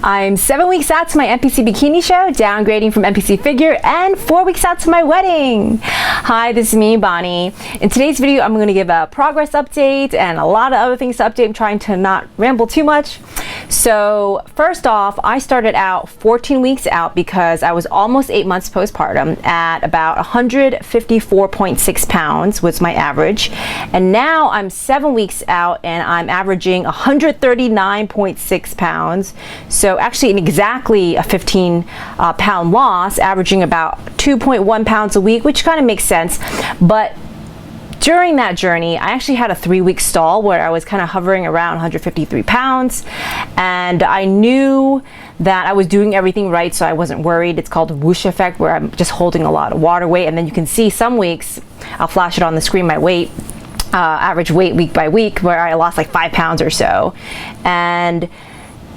I'm 7 weeks out to my NPC Bikini show, downgrading from NPC Figure, and 4 weeks out to my wedding. Hi, this is me, Bonnie. In today's video, I'm going to give a progress update and a lot of other things to update. I'm trying to not ramble too much. So first off, I started out 14 weeks out because I was almost 8 months postpartum at about 154.6 pounds was my average. And now I'm 7 weeks out and I'm averaging 139.6 pounds. So actually exactly a 15 pound loss, averaging about 2.1 pounds a week, which kind of makes sense. But during that journey, I actually had a 3-week stall where I was kind of hovering around 153 pounds, and I knew that I was doing everything right, so I wasn't worried. It's called a whoosh effect, where I'm just holding a lot of water weight, and then you can see some weeks, I'll flash it on the screen, my weight, average weight week by week, where I lost like 5 pounds or so. And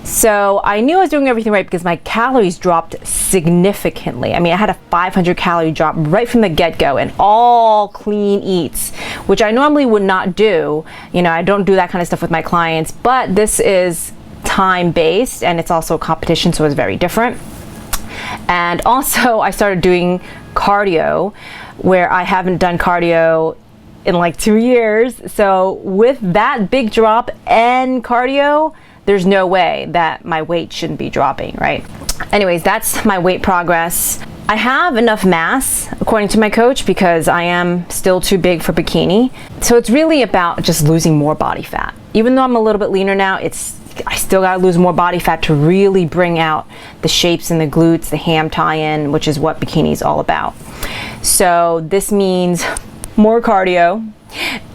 so I knew I was doing everything right because my calories dropped significantly. I mean, I had a 500 calorie drop right from the get-go, and all clean eats, which I normally would not do. You know, I don't do that kind of stuff with my clients, but this is time-based and it's also a competition, so it's very different. And also I started doing cardio, where I haven't done cardio in like 2 years. So with that big drop and cardio, there's no way that my weight shouldn't be dropping, right? Anyways, that's my weight progress. I have enough mass, according to my coach, because I am still too big for bikini. So it's really about just losing more body fat. Even though I'm a little bit leaner now, I still gotta lose more body fat to really bring out the shapes in the glutes, the ham tie-in, which is what bikini is all about. So this means more cardio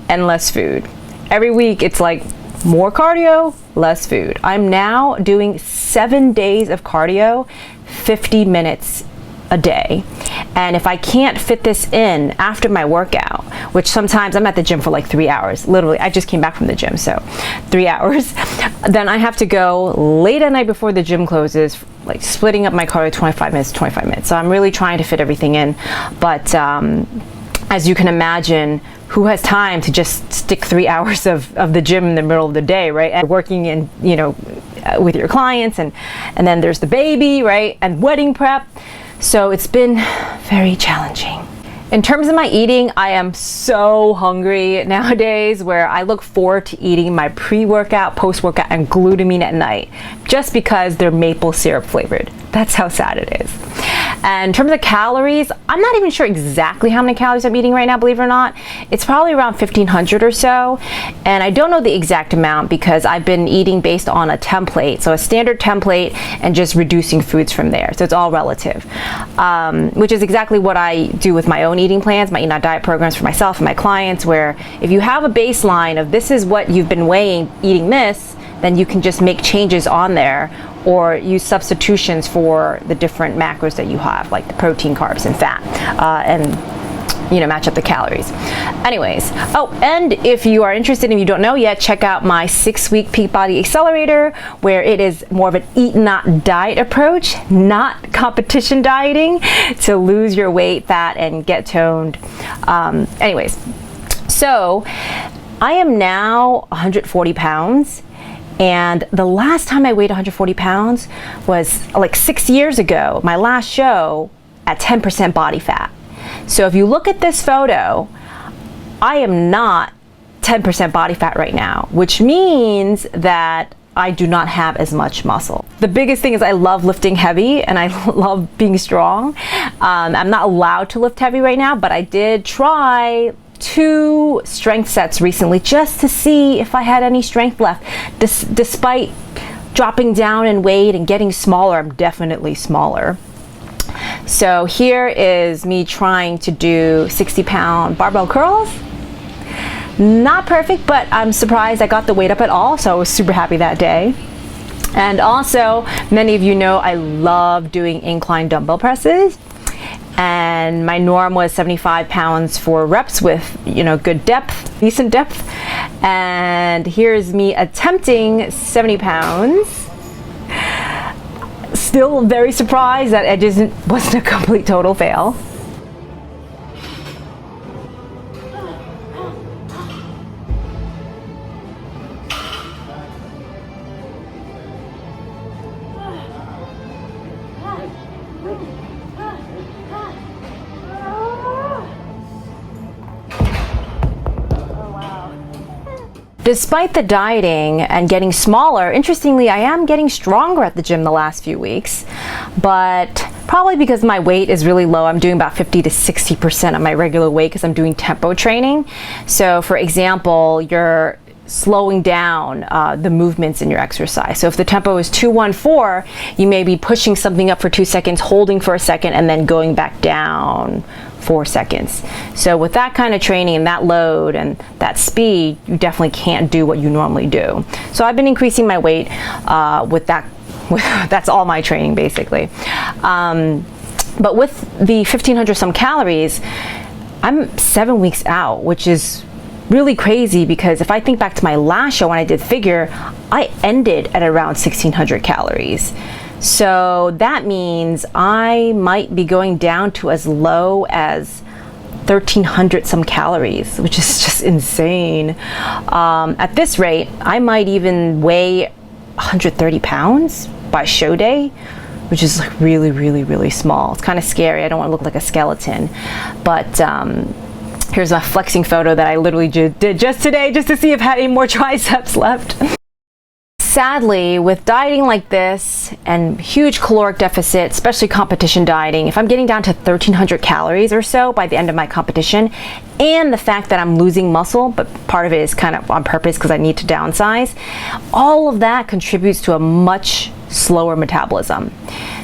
and less food. Every week it's like more cardio, less food. I'm now doing 7 days of cardio, 50 minutes a day. And if I can't fit this in after my workout, which sometimes I'm at the gym for like 3 hours, literally, I just came back from the gym, so 3 hours, then I have to go late at night before the gym closes, like splitting up my cardio 25 minutes, 25 minutes. So I'm really trying to fit everything in. But as you can imagine, who has time to just stick 3 hours of the gym in the middle of the day, right? And working in, you know, with your clients, and then there's the baby, right? And wedding prep. So it's been very challenging. In terms of my eating, I am so hungry nowadays, where I look forward to eating my pre-workout, post-workout, and glutamine at night, just because they're maple syrup flavored. That's how sad it is. And in terms of calories, I'm not even sure exactly how many calories I'm eating right now, believe it or not. It's probably around 1,500 or so. And I don't know the exact amount because I've been eating based on a template. So a standard template and just reducing foods from there. So it's all relative, which is exactly what I do with my own eating plans, my eat-not diet programs for myself and my clients, where if you have a baseline of this is what you've been weighing, eating this, then you can just make changes on there or use substitutions for the different macros that you have, like the protein, carbs, and fat, and you know, match up the calories. Anyways, oh, and if you are interested and you don't know yet, check out my 6-week Peak Body Accelerator, where it is more of an eat-not diet approach, not competition dieting, to lose your weight, fat, and get toned. Anyways, so I am now 140 pounds. And the last time I weighed 140 pounds was like 6 years ago, my last show, at 10% body fat. So if you look at this photo, I am not 10% body fat right now, which means that I do not have as much muscle. The biggest thing is I love lifting heavy and I love being strong. I'm not allowed to lift heavy right now, but I did try 2 strength sets recently just to see if I had any strength left. Despite dropping down in weight and getting smaller, I'm definitely smaller. So here is me trying to do 60-pound barbell curls. Not perfect, but I'm surprised I got the weight up at all, so I was super happy that day. And also, many of you know I love doing incline dumbbell presses. And my norm was 75 pounds for reps with, you know, good depth, decent depth. And here's me attempting 70 pounds. Still very surprised that it wasn't a complete total fail. Despite the dieting and getting smaller, interestingly, I am getting stronger at the gym the last few weeks, but probably because my weight is really low. I'm doing about 50 to 60% of my regular weight because I'm doing tempo training. So for example, you're slowing down the movements in your exercise. So if the tempo is 2-1-4, you may be pushing something up for 2 seconds, holding for a second, and then going back down 4 seconds. So with that kind of training and that load and that speed, you definitely can't do what you normally do. So I've been increasing my weight with that. That's all my training basically. But with the 1,500 some calories, I'm 7 weeks out, which is really crazy because if I think back to my last show when I did figure, I ended at around 1,600 calories. So that means I might be going down to as low as 1,300 some calories, which is just insane. At this rate, I might even weigh 130 pounds by show day, which is like really, really, really small. It's kind of scary. I don't want to look like a skeleton. But here's a flexing photo that I literally did just today just to see if I had any more triceps left. Sadly, with dieting like this and huge caloric deficit, especially competition dieting, if I'm getting down to 1,300 calories or so by the end of my competition, and the fact that I'm losing muscle, but part of it is kind of on purpose because I need to downsize, all of that contributes to a much slower metabolism.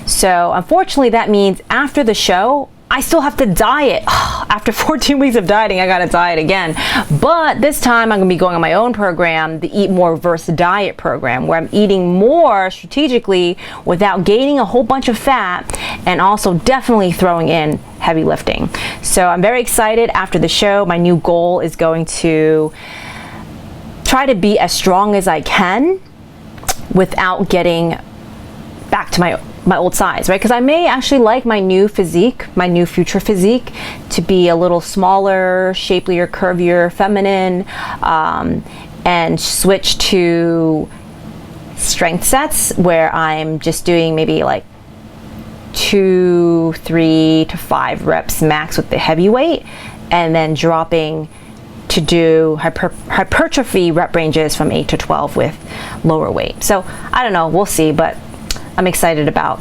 So unfortunately, that means after the show, I still have to diet. After 14 weeks of dieting, I gotta diet again. But this time I'm gonna be going on my own program, the Eat More Versus Diet program, where I'm eating more strategically without gaining a whole bunch of fat and also definitely throwing in heavy lifting. So I'm very excited after the show. My new goal is going to try to be as strong as I can without getting back to my old size, right? Because I may actually like my new physique, my new future physique, to be a little smaller, shapelier, curvier, feminine, and switch to strength sets where I'm just doing maybe like 2, 3 to 5 reps max with the heavy weight, and then dropping to do hypertrophy rep ranges from 8 to 12 with lower weight. So I don't know, we'll see, but I'm excited about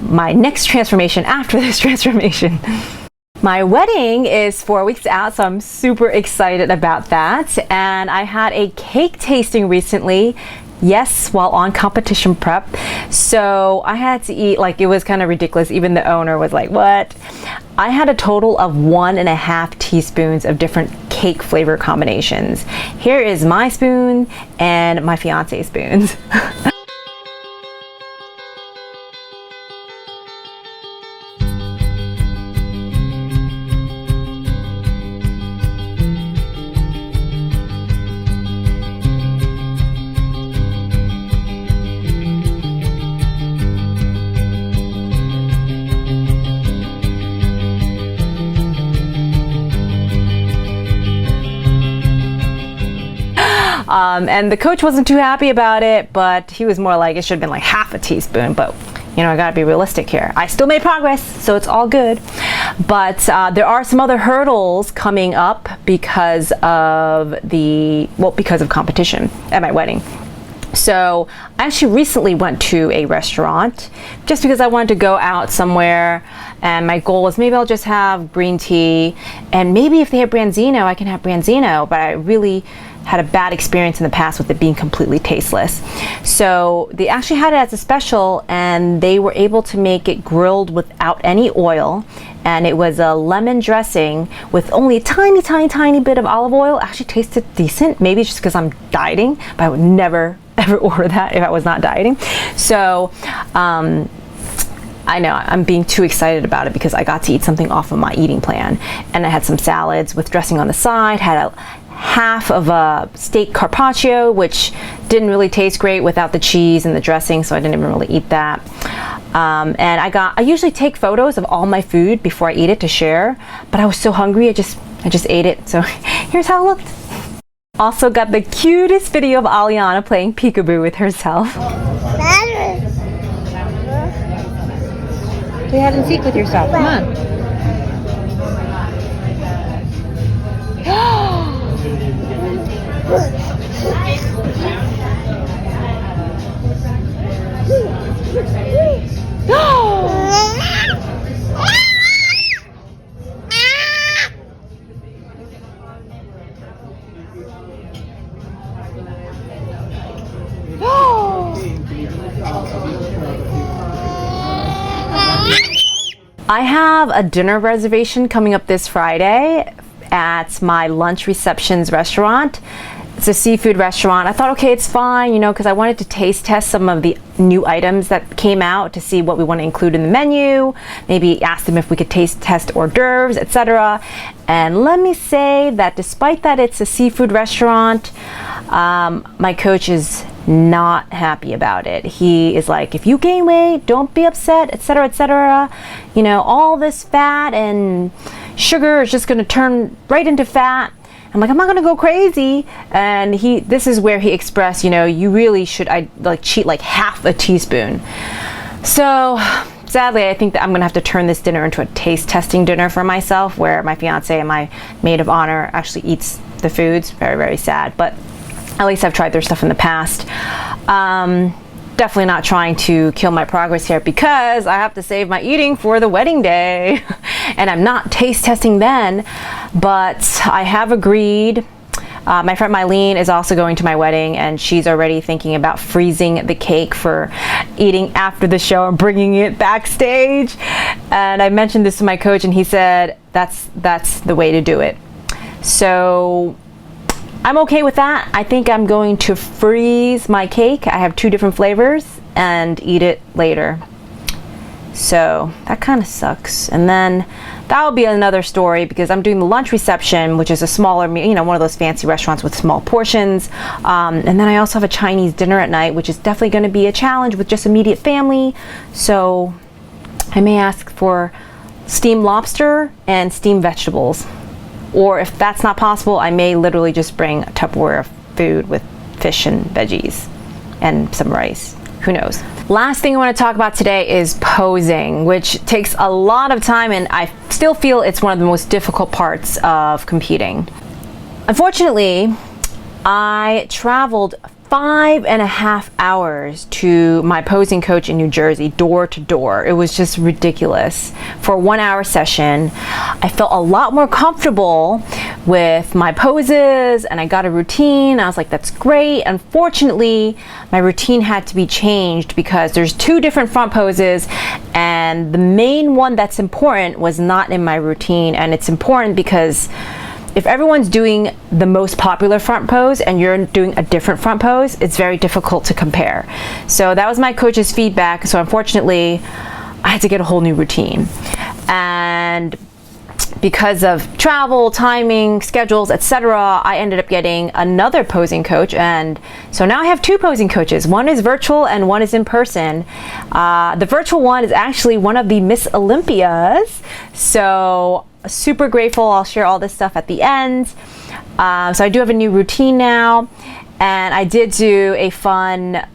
my next transformation after this transformation. My wedding is 4 weeks out, so I'm super excited about that. And I had a cake tasting recently. Yes, while on competition prep. So I had to eat, like, it was kind of ridiculous. Even the owner was like, what? I had a total of 1.5 teaspoons of different cake flavor combinations. Here is my spoon and my fiance's spoons. And the coach wasn't too happy about it, but he was more like it should have been like half a teaspoon. But you know, I gotta be realistic here. I still made progress, so it's all good. But there are some other hurdles coming up because of competition at my wedding. So I actually recently went to a restaurant just because I wanted to go out somewhere, and my goal was maybe I'll just have green tea, and maybe if they have branzino, I can have branzino, but I really had a bad experience in the past with it being completely tasteless. So they actually had it as a special, and they were able to make it grilled without any oil, and it was a lemon dressing with only a tiny, tiny, tiny bit of olive oil. Actually tasted decent. Maybe it's just because I'm dieting, but I would never ever order that if I was not dieting. So I know I'm being too excited about it because I got to eat something off of my eating plan, and I had some salads with dressing on the side, had a half of a steak carpaccio, which didn't really taste great without the cheese and the dressing, so I didn't even really eat that. And I usually take photos of all my food before I eat it to share, but I was so hungry I just ate it. So here's how it looked. Also got the cutest video of Aliana playing peekaboo with herself. Play hide and seek with yourself. Come on. I have a dinner reservation coming up this Friday at my lunch receptions restaurant. It's a seafood restaurant. I thought, okay, it's fine, you know, because I wanted to taste test some of the new items that came out to see what we want to include in the menu. Maybe ask them if we could taste test hors d'oeuvres, etc. And let me say that despite that it's a seafood restaurant, my coach is not happy about it. He is like, if you gain weight, don't be upset, etc., etc. You know, all this fat and sugar is just going to turn right into fat. I'm like, I'm not gonna go crazy. And this is where he expressed, you know, you really should, cheat like half a teaspoon. So sadly, I think that I'm gonna have to turn this dinner into a taste testing dinner for myself, where my fiance and my maid of honor actually eats the foods. Very, very sad, but at least I've tried their stuff in the past. Definitely not trying to kill my progress here, because I have to save my eating for the wedding day. And I'm not taste testing then, but I have agreed. My friend Mylene is also going to my wedding, and she's already thinking about freezing the cake for eating after the show and bringing it backstage. And I mentioned this to my coach, and he said that's the way to do it. So I'm okay with that. I think I'm going to freeze my cake. I have 2 different flavors, and eat it later. So that kind of sucks. And then that'll be another story, because I'm doing the lunch reception, which is a smaller, you know, one of those fancy restaurants with small portions. And then I also have a Chinese dinner at night, which is definitely going to be a challenge with just immediate family. So I may ask for steamed lobster and steamed vegetables. Or if that's not possible, I may literally just bring a Tupperware of food with fish and veggies and some rice. Who knows? Last thing I want to talk about today is posing, which takes a lot of time, and I still feel it's one of the most difficult parts of competing. Unfortunately, I traveled 5.5 hours to my posing coach in New Jersey, door to door. It was just ridiculous. For a 1-hour session, I felt a lot more comfortable with my poses, and I got a routine. I was like, that's great. Unfortunately, my routine had to be changed because there's 2 different front poses, and the main one that's important was not in my routine. And it's important because if everyone's doing the most popular front pose and you're doing a different front pose, it's very difficult to compare. So that was my coach's feedback. So unfortunately, I had to get a whole new routine. And because of travel, timing, schedules, etc., I ended up getting another posing coach. And so now I have 2 posing coaches. One is virtual and one is in person. The virtual one is actually one of the Miss Olympias. So super grateful. I'll share all this stuff at the end. So I do have a new routine now, and I did do a fun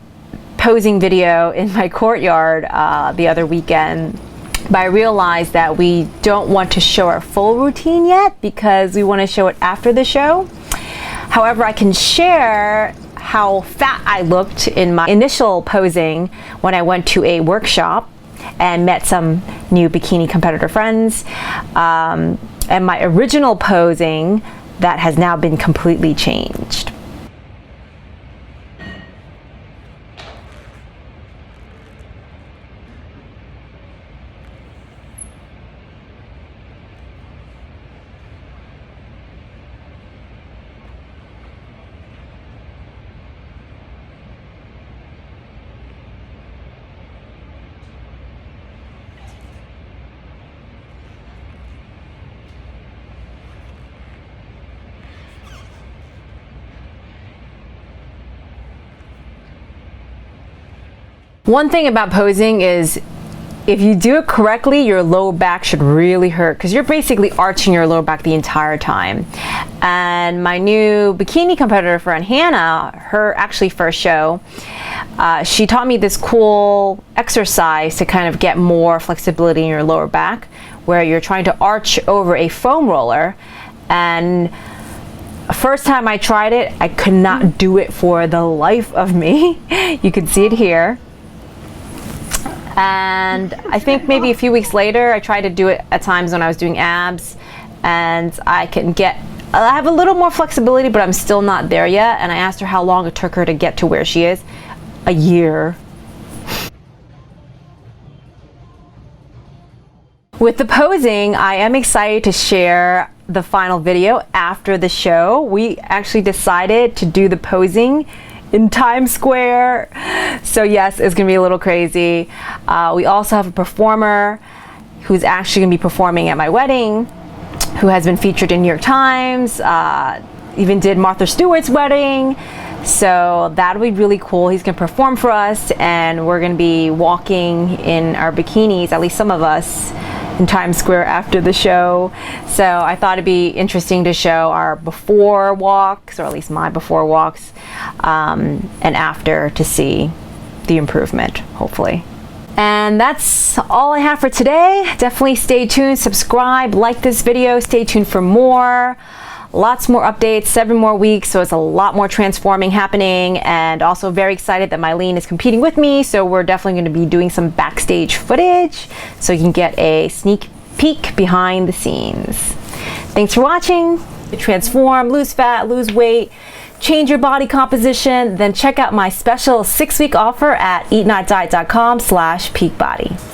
posing video in my courtyard the other weekend, but I realized that we don't want to show our full routine yet because we want to show it after the show. However, I can share how fat I looked in my initial posing when I went to a workshop and met some new bikini competitor friends, and my original posing that has now been completely changed. One thing about posing is if you do it correctly, your lower back should really hurt because you're basically arching your lower back the entire time. And my new bikini competitor friend, Hannah, her actually first show, she taught me this cool exercise to kind of get more flexibility in your lower back, where you're trying to arch over a foam roller. And first time I tried it, I could not do it for the life of me. You can see it here. And I think maybe a few weeks later, I tried to do it at times when I was doing abs, and I have a little more flexibility, but I'm still not there yet. And I asked her how long it took her to get to where she is. A year. With the posing, I am excited to share the final video after the show. We actually decided to do the posing in Times Square. So yes, it's gonna be a little crazy. We also have a performer who's actually gonna be performing at my wedding, who has been featured in New York Times, even did Martha Stewart's wedding. So that'll be really cool. He's gonna perform for us, and we're gonna be walking in our bikinis, at least some of us, in Times Square after the show. So I thought it'd be interesting to show our before walks, or at least my before walks, and after, to see the improvement, hopefully. And that's all I have for today. Definitely stay tuned, subscribe, like this video, stay tuned for more. Lots more updates, 7 more weeks, so it's a lot more transforming happening, and also very excited that Mylene is competing with me, so we're definitely going to be doing some backstage footage so you can get a sneak peek behind the scenes. Thanks for watching. To transform, lose fat, lose weight, change your body composition, then check out my special 6-week offer at eatnotdiet.com/peakbody.